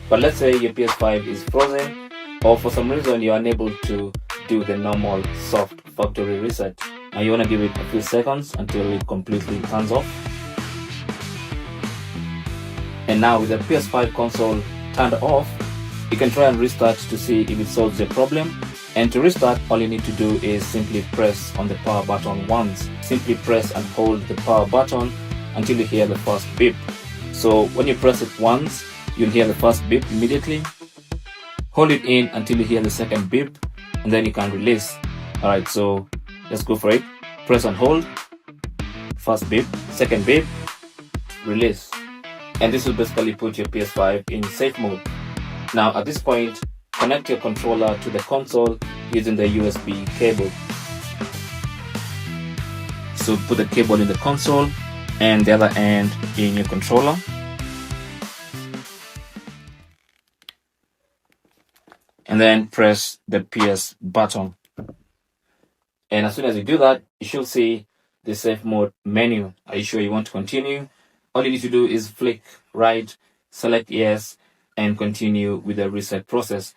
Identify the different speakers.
Speaker 1: But let's say your PS5 is frozen, or for some reason you're unable to do the normal soft factory reset. Now you want to give it a few seconds until it completely turns off. And now with the PS5 console turned off, you can try and restart to see if it solves the problem. And to restart, all you need to do is simply press on the power button once. Simply press and hold the power button until you hear the first beep. So when you press it once, you'll hear the first beep immediately. Hold it in until you hear the second beep, and then you can release. Alright, so let's go for it. Press and hold. First beep, second beep, release. And this will basically put your PS5 in safe mode. Now at this point, connect your controller to the console using the USB cable. So put the cable in the console and the other end in your controller. And then press the PS button. And as soon as you do that, you should see the safe mode menu. Are you sure you want to continue? All you need to do is flick right, select yes, and continue with the reset process.